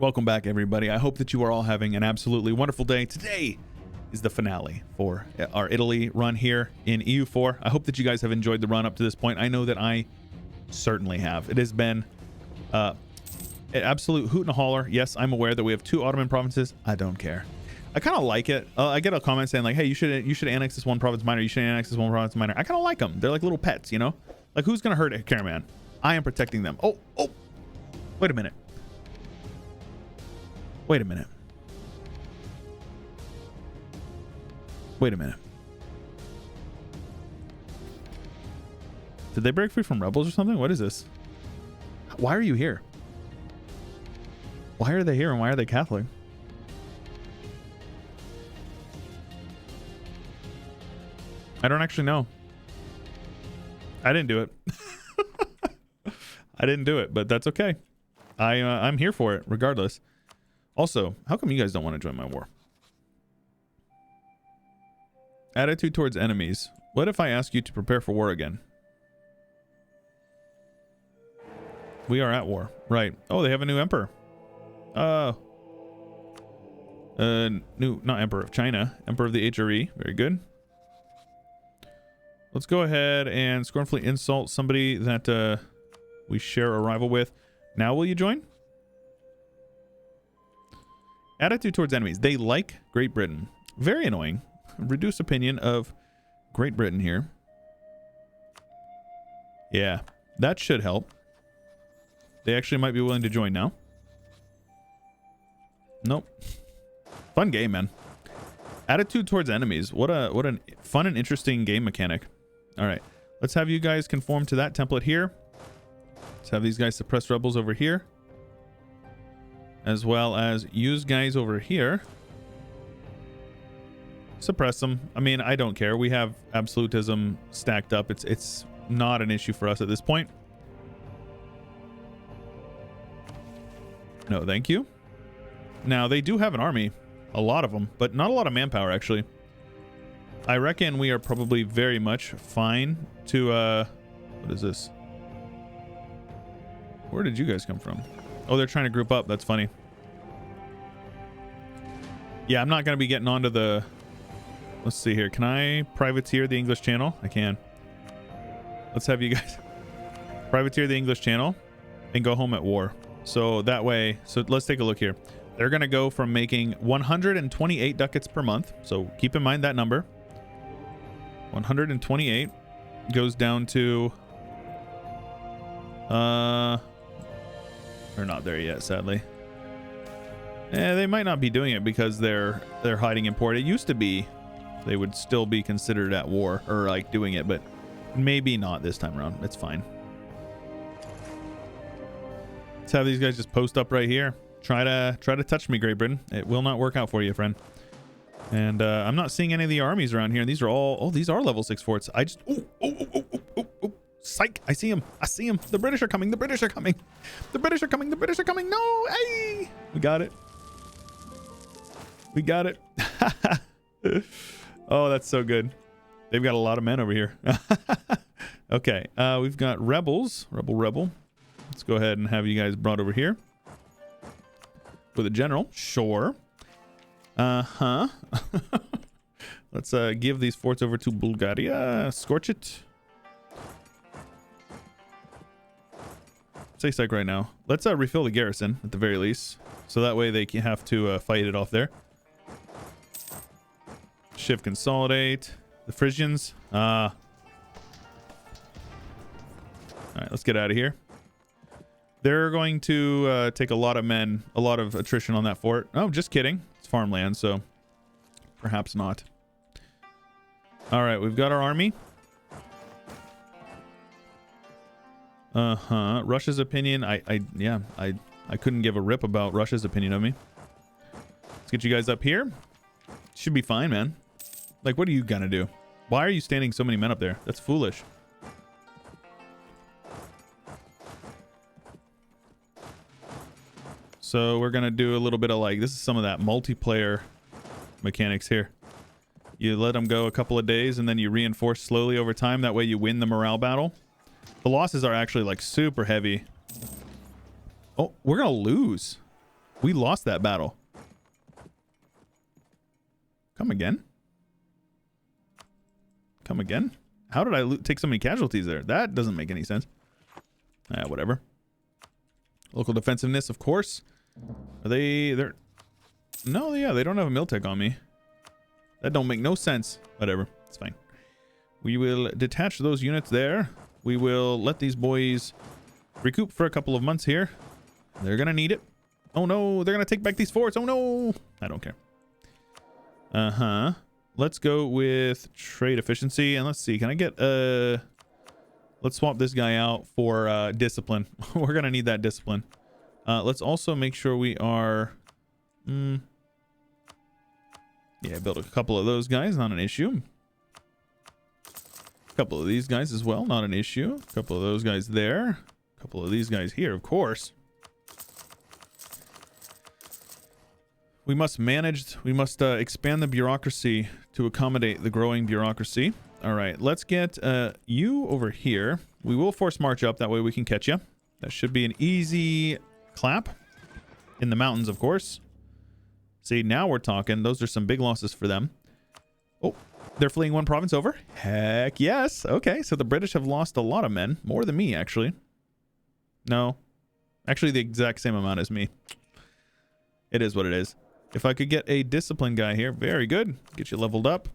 Welcome back, everybody. I hope that you are all having an absolutely wonderful day. Today is the finale for our Italy run here in EU4. I hope that you guys have enjoyed the run up to this point. I know that I certainly have. It has been an absolute hoot and a holler. Yes, I'm aware that we have 2 Ottoman provinces. I don't care. I kind of like it. I get a comment saying like, hey, you should annex this one province minor. You should annex this one province minor. I kind of like them. They're like little pets, you know? Like, who's going to hurt a caravan? I am protecting them. Oh, wait a minute. Wait a minute. Wait a minute. Did they break free from rebels or something? What is this? Why are you here? Why are they here and why are they Catholic? I don't actually know. I didn't do it. I didn't do it, but that's okay. I'm here for it regardless. Also, how come you guys don't want to join my war? Attitude towards enemies. What if I ask you to prepare for war again? We are at war. Right. Oh, they have a new emperor. Not emperor of China. Emperor of the HRE. Very good. Let's go ahead and scornfully insult somebody that we share a rival with. Now will you join? Attitude towards enemies. They like Great Britain. Very annoying. Reduced opinion of Great Britain here. Yeah, that should help. They actually might be willing to join now. Nope. Fun game, man. Attitude towards enemies. What a fun and interesting game mechanic. All right, let's have you guys conform to that template here. Let's have these guys suppress rebels over here, as well as use guys over here. Suppress them. I mean, I don't care. We have absolutism stacked up. It's not an issue for us at this point. No, thank you. Now, they do have an army. A lot of them, but not a lot of manpower, actually. I reckon we are probably very much fine to, what is this? Where did you guys come from? Oh, they're trying to group up. That's funny. Yeah, I'm not going to be getting onto the... Let's see here. Can I privateer the English Channel? I can. Let's have you guys privateer the English Channel and go home at war. So that way... So let's take a look here. They're going to go from making 128 ducats per month. So keep in mind that number. 128 goes down to... They're not there yet, sadly. They might not be doing it because they're hiding in port. It used to be they would still be considered at war or like doing it, but maybe not this time around. It's fine. Let's have these guys just post up right here. Try to touch me, Great Britain. It will not work out for you, friend. And I'm not seeing any of the armies around here. And these are all... Oh, these are level 6 forts. I just... Oh. Psych. I see him. The British are coming. The British are coming. No. Hey. We got it. Oh, that's so good. They've got a lot of men over here. Okay. We've got rebels. Rebel. Let's go ahead and have you guys brought over here. With a general. Sure. Let's give these forts over to Bulgaria. Scorch it. Say psych right now. Let's refill the garrison at the very least, so that way they can have to fight it off there. Shift consolidate the Frisians. All right, let's get out of here. They're going to take a lot of men, a lot of attrition on that fort. Oh, just kidding. It's farmland, so perhaps not. All right, we've got our army. Russia's opinion. I couldn't give a rip about Russia's opinion of me. Let's get you guys up here. Should be fine, man. Like, what are you gonna do? Why are you standing so many men up there? That's foolish. So we're gonna do a little bit of like, this is some of that multiplayer mechanics here. You let them go a couple of days and then you reinforce slowly over time. That way you win the morale battle. The losses are actually like super heavy. Oh, we're gonna lose. We lost that battle. Come again? Come again? How did I take so many casualties there? That doesn't make any sense. Whatever. Local defensiveness, of course. Are they're... No, yeah, they don't have a Miltech on me. That don't make no sense. Whatever. It's fine. We will detach those units there. We will let these boys recoup for a couple of months here. They're gonna need it. Oh no, they're gonna take back these forts. Oh no. I don't care. Let's go with trade efficiency, and let's see. Can I get let's swap this guy out for discipline. We're gonna need that discipline. Let's also make sure we are yeah, build a couple of those guys, not an issue. A couple of these guys as well, not an issue. A couple of those guys there. A couple of these guys here, of course. We must expand the bureaucracy to accommodate the growing bureaucracy. All right, let's get you over here. We will force march up, that way we can catch you. That should be an easy clap. In the mountains, of course. See, now we're talking. Those are some big losses for them. Oh, they're fleeing one province over? Heck yes. Okay, so the British have lost a lot of men. More than me, actually. No. Actually, the exact same amount as me. It is what it is. If I could get a discipline guy here, very good. Get you leveled up.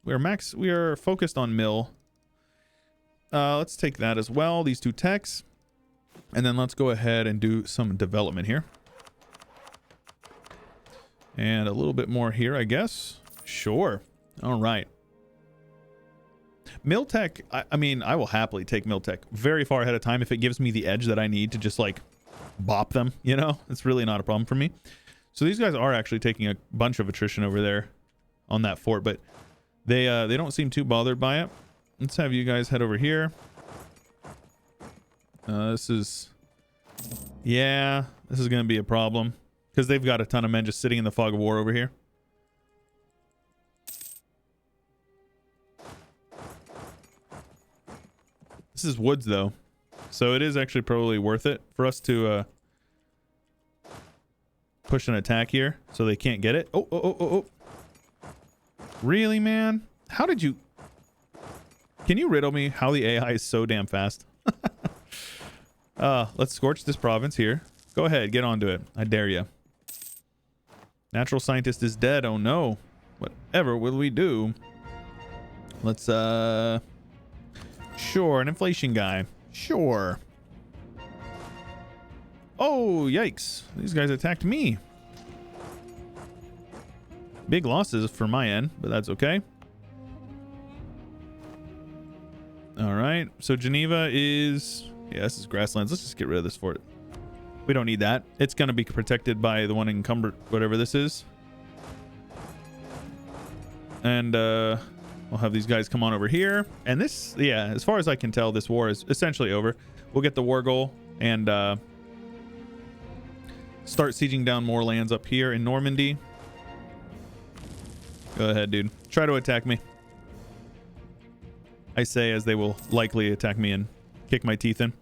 We are focused on mill. Let's take that as well, these two techs. And then let's go ahead and do some development here. And a little bit more here, I guess. Sure. All right. Miltech, I mean, I will happily take Miltech very far ahead of time if it gives me the edge that I need to just like bop them, you know? It's really not a problem for me. So these guys are actually taking a bunch of attrition over there on that fort, but they don't seem too bothered by it. Let's have you guys head over here. This is going to be a problem because they've got a ton of men just sitting in the fog of war over here. This is woods though, so it is actually probably worth it for us to push an attack here so they can't get it. Oh. Really, man? How did you... Can you riddle me how the AI is so damn fast? Let's scorch this province here. Go ahead, get onto it. I dare you. Natural scientist is dead. Oh no. Whatever will we do? Let's sure, an inflation guy. Sure. Oh, yikes. These guys attacked me. Big losses for my end, but that's okay. All right. So Geneva is... Yeah, this is grasslands. Let's just get rid of this fort. We don't need that. It's going to be protected by the one encumbered, whatever this is. And we'll have these guys come on over here. And this, yeah, as far as I can tell, this war is essentially over. We'll get the war goal and... start sieging down more lands up here in Normandy. Go ahead, dude. Try to attack me. I say as they will likely attack me and kick my teeth in.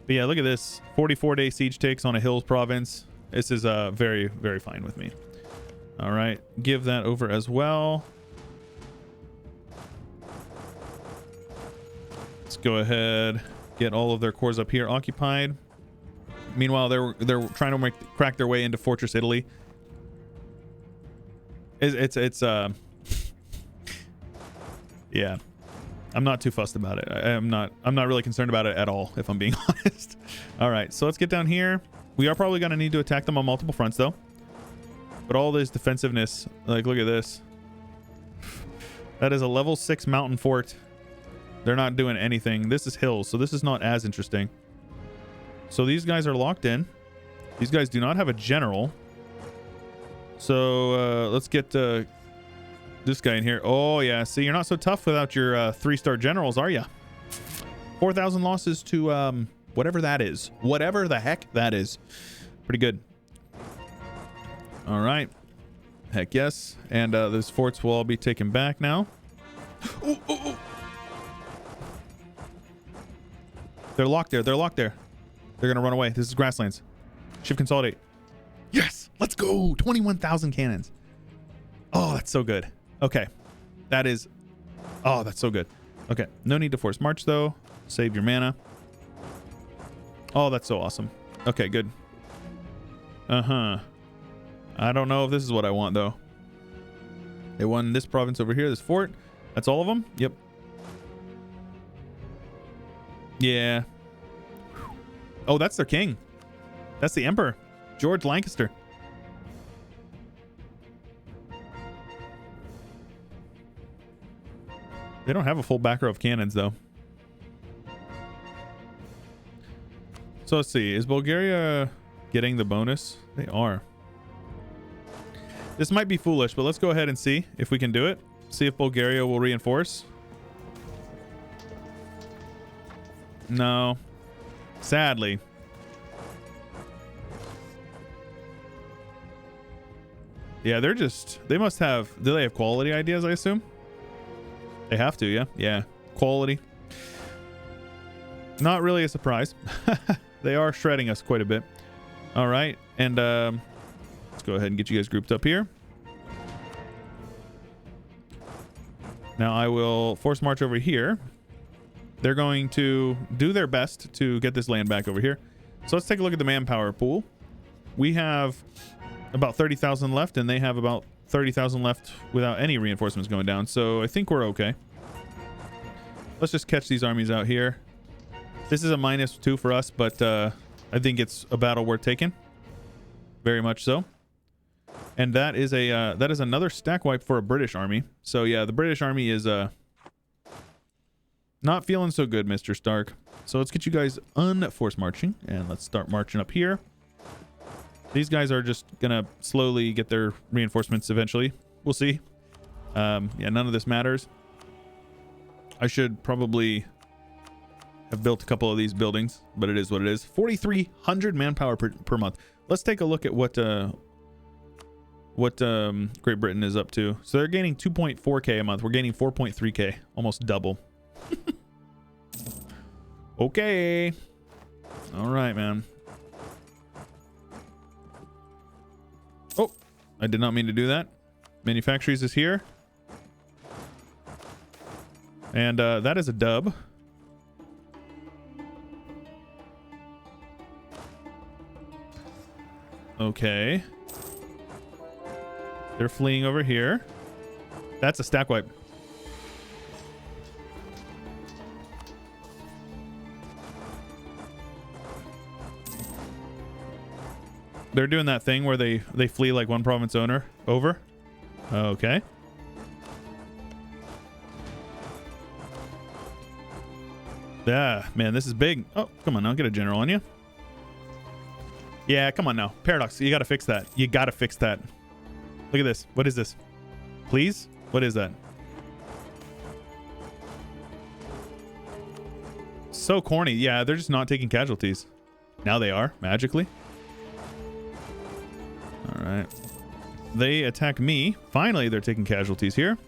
But yeah, look at this. 44-day siege takes on a hills province. This is very, very fine with me. All right. Give that over as well. Let's go ahead. Get all of their cores up here occupied. Meanwhile, they're trying to crack their way into Fortress Italy. It's yeah. I'm not too fussed about it. I'm not really concerned about it at all, if I'm being honest. All right, so let's get down here. We are probably gonna need to attack them on multiple fronts though. But all this defensiveness, like look at this. That is a level 6 mountain fort. They're not doing anything. This is hills, so this is not as interesting. So these guys are locked in. These guys do not have a general. So let's get this guy in here. Oh yeah, see, you're not so tough without your 3-star generals, are you? 4,000 losses to whatever that is. Whatever the heck that is. Pretty good. All right. Heck yes. And those forts will all be taken back now. Ooh. They're locked there. They're locked there. They're going to run away. This is grasslands. Shift consolidate. Yes. Let's go. 21,000 cannons. Oh, that's so good. Okay. That is... Oh, that's so good. Okay. No need to force march, though. Save your mana. Oh, that's so awesome. Okay, good. Uh-huh. I don't know if this is what I want, though. They won this province over here, this fort. That's all of them? Yep. Yeah. Oh, that's their king. That's the emperor. George Lancaster. They don't have a full back row of cannons, though. So let's see. Is Bulgaria getting the bonus? They are. This might be foolish, but let's go ahead and see if we can do it. See if Bulgaria will reinforce. No. Sadly. Yeah, they're just... They must have... Do they have quality ideas, I assume? They have to, yeah. Yeah. Quality. Not really a surprise. They are shredding us quite a bit. All right. And let's go ahead and get you guys grouped up here. Now I will force march over here. They're going to do their best to get this land back over here. So let's take a look at the manpower pool. We have about 30,000 left, and they have about 30,000 left without any reinforcements going down. So I think we're okay. Let's just catch these armies out here. This is a -2 for us, but I think it's a battle worth taking. Very much so. And that is a that is another stack wipe for a British army. So yeah, the British army is not feeling so good, Mr. Stark. So let's get you guys unforced marching, and let's start marching up here. These guys are just gonna slowly get their reinforcements eventually. We'll see. Yeah, none of this matters. I should probably have built a couple of these buildings, but it is what it is. 4,300 manpower per month. Let's take a look at what Great Britain is up to. So they're gaining 2.4k a month. We're gaining 4.3k, almost double. Okay. All right, man. Oh, I did not mean to do that. Manufactories is here. And that is a dub. Okay. They're fleeing over here. That's a stack wipe. They're doing that thing where they flee like one province owner over. Okay. Yeah, man, this is big. Oh, come on now, get a general on you. Yeah, come on now. Paradox, you gotta fix that. You gotta fix that. Look at this. What is this? Please? What is that? So corny. Yeah, they're just not taking casualties. Now they are, magically. All right. They attack me. Finally, they're taking casualties here.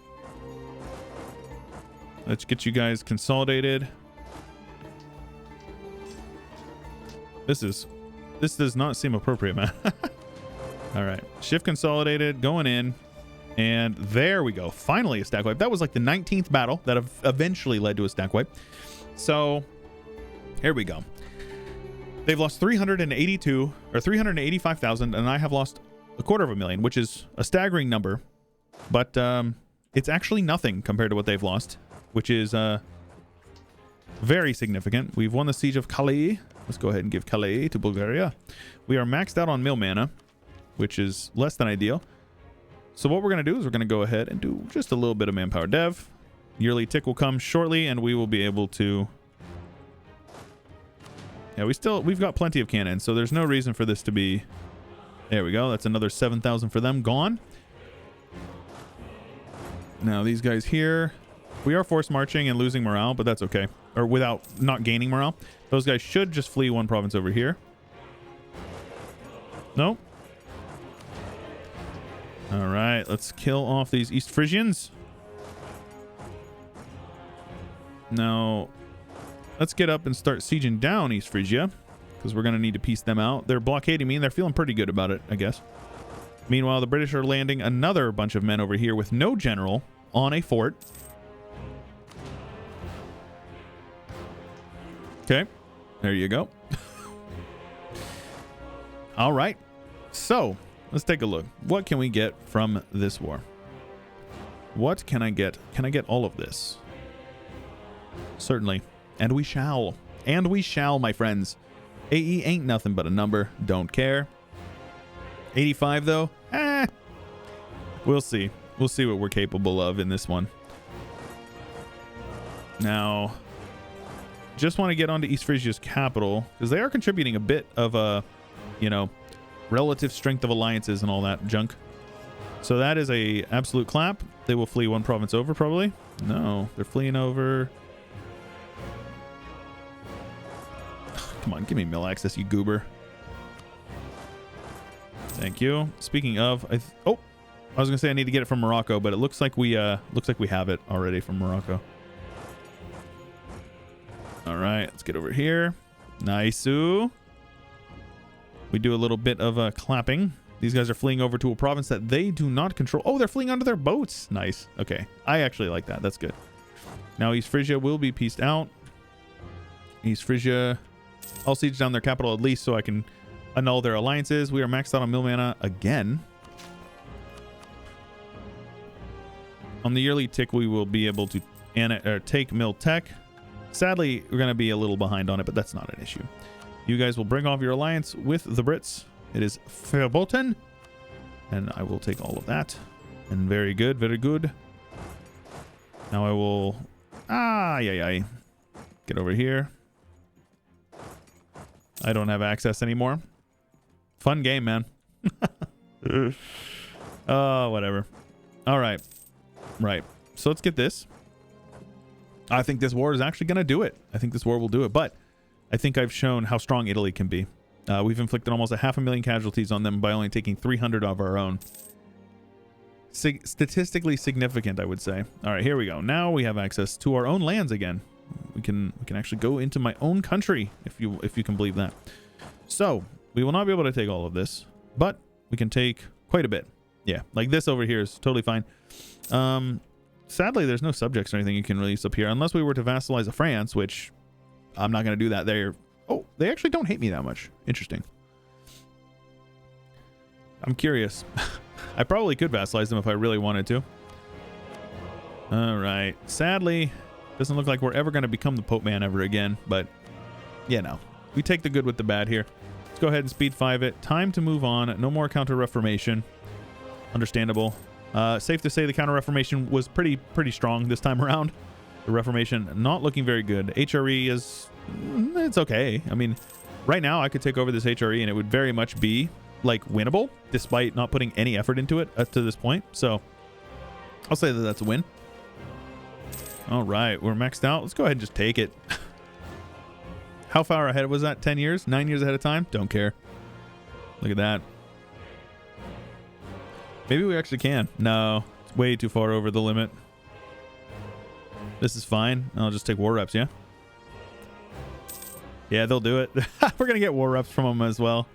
Let's get you guys consolidated. This does not seem appropriate, man. All right. Shift consolidated, going in. And there we go. Finally a stack wipe. That was like the 19th battle that eventually led to a stack wipe. So here we go. They've lost 382 or 385,000, and I have lost 250,000, which is a staggering number. But it's actually nothing compared to what they've lost, which is very significant. We've won the siege of Calais. Let's go ahead and give Calais to Bulgaria. We are maxed out on mill mana, which is less than ideal. So what we're going to do is we're going to go ahead and do just a little bit of manpower dev. Yearly tick will come shortly, and we will be able to... Yeah, we've got plenty of cannons, so there's no reason for this to be... There we go. That's another 7,000 for them gone. Now these guys here, we are force marching and losing morale, but that's okay. Or without not gaining morale. Those guys should just flee one province over here. Nope. All right, let's kill off these East Frisians. Now, let's get up and start sieging down East Frisia, because we're going to need to piece them out. They're blockading me, and they're feeling pretty good about it, I guess. Meanwhile, the British are landing another bunch of men over here with no general on a fort. Okay, there you go. All right, so let's take a look. What can we get from this war? What can I get? Can I get all of this? Certainly. And we shall. And we shall, my friends. AE ain't nothing but a number. Don't care. 85, though? We'll see. We'll see what we're capable of in this one. Now, just want to get onto East Frisia's capital, because they are contributing a bit of a, you know, relative strength of alliances and all that junk. So that is a absolute clap. They will flee one province over, probably. No, they're fleeing over. Come on, give me mill access, you goober. Thank you. Speaking of, I was gonna say I need to get it from Morocco, but it looks like we have it already from Morocco. All right, let's get over here. Nice-oo. We do a little bit of clapping. These guys are fleeing over to a province that they do not control. Oh, they're fleeing onto their boats. Nice. Okay, I actually like that. That's good. Now East Frisia will be pieced out. East Frisia, I'll siege down their capital at least so I can annul their alliances. We are maxed out on mill mana again. On the yearly tick, we will be able to take mill tech. Sadly, we're going to be a little behind on it, but that's not an issue. You guys will bring off your alliance with the Brits. It is verboten. And I will take all of that. And very good, very good. Now I will... get over here. I don't have access anymore. Fun game, man. Oh, whatever. All right. Right. So let's get this. I think this war is actually going to do it. I think this war will do it. But I think I've shown how strong Italy can be. We've inflicted almost 500,000 casualties on them by only taking 300 of our own. Statistically significant, I would say. All right, here we go. Now we have access to our own lands again. We can actually go into my own country, if you can believe that. So we will not be able to take all of this, but we can take quite a bit. Yeah, like this over here is totally fine. Sadly, there's no subjects or anything you can release up here, unless we were to vassalize a France, which I'm not going to do that. They actually don't hate me that much. Interesting. I'm curious. I probably could vassalize them if I really wanted to. All right. Sadly, doesn't look like we're ever going to become the Pope Man ever again, but yeah, no. We take the good with the bad here. Let's go ahead and speed 5 it. Time to move on. No more Counter-Reformation. Understandable. Safe to say the Counter-Reformation was pretty strong this time around. The Reformation not looking very good. HRE is... it's okay. I mean, right now I could take over this HRE and it would very much be, like, winnable, despite not putting any effort into it up to this point. So, I'll say that that's a win. All right, we're maxed out. Let's go ahead and just take it. How far ahead was that? 10 years? 9 years ahead of time? Don't care. Look at that. Maybe we actually can. No, it's way too far over the limit. This is fine. I'll just take war reps, yeah? Yeah, they'll do it. We're going to get war reps from them as well.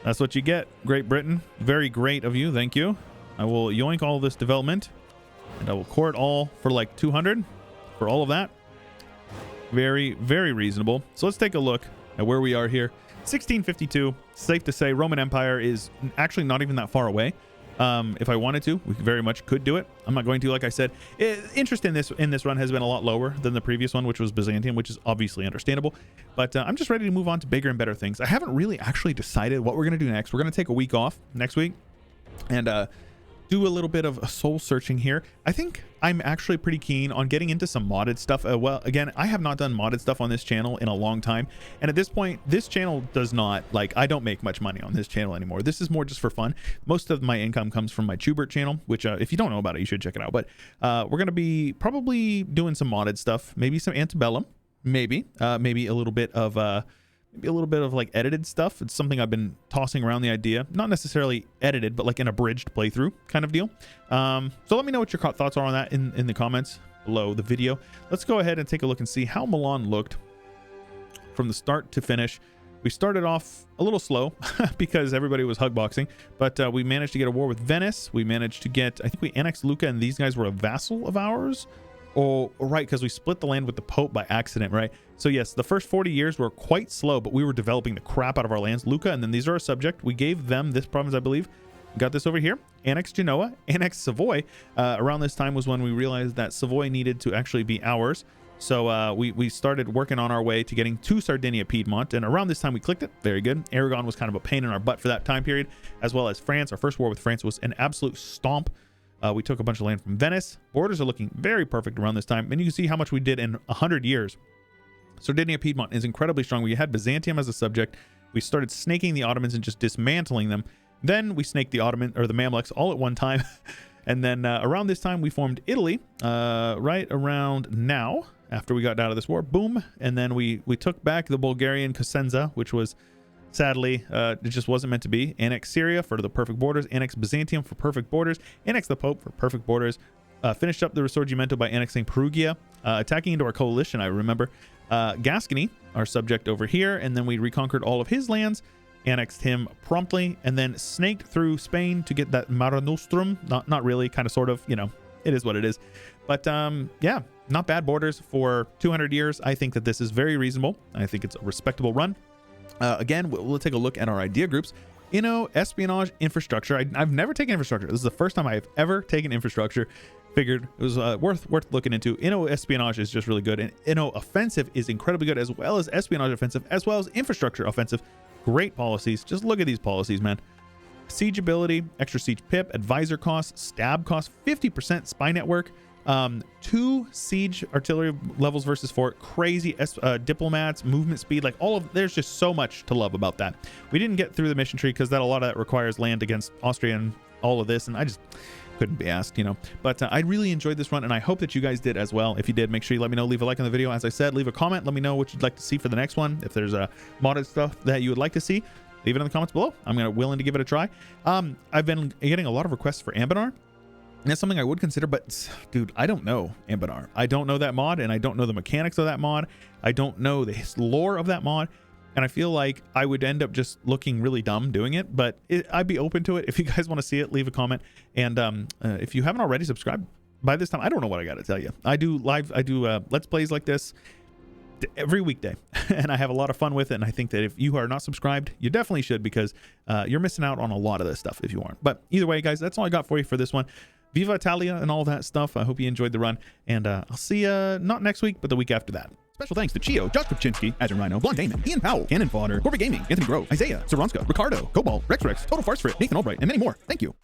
That's what you get, Great Britain. Very great of you. Thank you. I will yoink all this development. And I will core it all for like 200 for all of that. Very, very reasonable. So let's take a look at where we are here. 1652. Safe to say Roman Empire is actually not even that far away. If I wanted to, we very much could do it. I'm not going to, like I said. Interest in this run has been a lot lower than the previous one, which was Byzantium, which is obviously understandable. But I'm just ready to move on to bigger and better things. I haven't really actually decided what we're going to do next. We're going to take a week off next week and do a little bit of soul searching here. I think I'm actually pretty keen on getting into some modded stuff. Well, again, I have not done modded stuff on this channel in a long time. And at this point, this channel does not, like, I don't make much money on this channel anymore. This is more just for fun. Most of my income comes from my Chewyshoot channel, which if you don't know about it, you should check it out. But we're going to be probably doing some modded stuff, maybe some Antebellum, maybe a little bit of like edited stuff. It's something I've been tossing around the idea, not necessarily edited, but like an abridged playthrough kind of deal. So let me know what your thoughts are on that in the comments below the video. Let's go ahead and take a look and see how Milan looked from the start to finish. We started off a little slow because everybody was hug boxing, but we managed to get a war with Venice. We managed to get, I think we annexed Lucca, and these guys were a vassal of ours. Oh, right, because we split the land with the Pope by accident, right? So yes, the first 40 years were quite slow, but we were developing the crap out of our lands. Lucca, and then these are a subject. We gave them this province, I believe. Got this over here. Annexed Genoa, annexed Savoy. Around this time was when we realized that Savoy needed to actually be ours. So we started working on our way to getting to Sardinia-Piedmont, and around this time we clicked it. Very good. Aragon was kind of a pain in our butt for that time period, as well as France. Our first war with France was an absolute stomp. We took a bunch of land from Venice. Borders are looking very perfect around this time, and you can see how much we did in 100 years. Sardinia-Piedmont is incredibly strong. We had Byzantium as a subject. We started snaking the Ottomans and just dismantling them. Then we snaked the Ottoman or the Mamluks all at one time. And then around this time we formed Italy, right around now. After we got out of this war, boom, and then we took back the Bulgarian Cosenza, which was sadly it just wasn't meant to be. Annexed Syria for the perfect borders, annexed Byzantium for perfect borders, annexed the Pope for perfect borders, finished up the Risorgimento by annexing Perugia, attacking into our coalition, I remember. Gascony, our subject over here, and then we reconquered all of his lands, annexed him promptly, and then snaked through Spain to get that Mare Nostrum. Not really, kind of, sort of, you know, it is what it is. But yeah, not bad borders for 200 years. I think that this is very reasonable. I think it's a respectable run. Again, we'll take a look at our idea groups. Espionage, infrastructure. I've never taken infrastructure. This is the first time I've ever taken infrastructure. Figured it was worth looking into. Espionage is just really good, and offensive is incredibly good, as well as espionage offensive, as well as infrastructure offensive. Great policies. Just look at these policies, man. Siege ability, extra siege pip, advisor cost, stab cost, 50% spy network, 2 siege artillery levels versus 4, crazy diplomats, movement speed, like all of, there's just so much to love about that. We didn't get through the mission tree because a lot of that requires land against Austria and all of this, and I just couldn't be asked, you know. But I really enjoyed this run, and I hope that you guys did as well. If you did, make sure you let me know. Leave a like on the video. As I said, leave a comment. Let me know what you'd like to see for the next one. If there's modded stuff that you would like to see, leave it in the comments below. I'm willing to give it a try. I've been getting a lot of requests for Ambinar, and that's something I would consider, but dude, I don't know Ambinar. I don't know that mod, and I don't know the mechanics of that mod. I don't know the lore of that mod, and I feel like I would end up just looking really dumb doing it, but I'd be open to it. If you guys want to see it, leave a comment, and if you haven't already subscribed by this time, I don't know what I got to tell you. I do let's plays like this every weekday, and I have a lot of fun with it, and I think that if you are not subscribed, you definitely should, because you're missing out on a lot of this stuff if you aren't. But either way, guys, that's all I got for you for this one. Viva Italia and all that stuff. I hope you enjoyed the run, and I'll see you not next week, but the week after that. Special thanks to Chio, Josh Kopczynski, Azure Rhino, Blonde Damon, Ian Powell, Cannon Fodder, Corby Gaming, Anthony Grove, Isaiah, Saronska, Ricardo, Cobalt, Rex, Total Farce Frit, Nathan Albright, and many more. Thank you.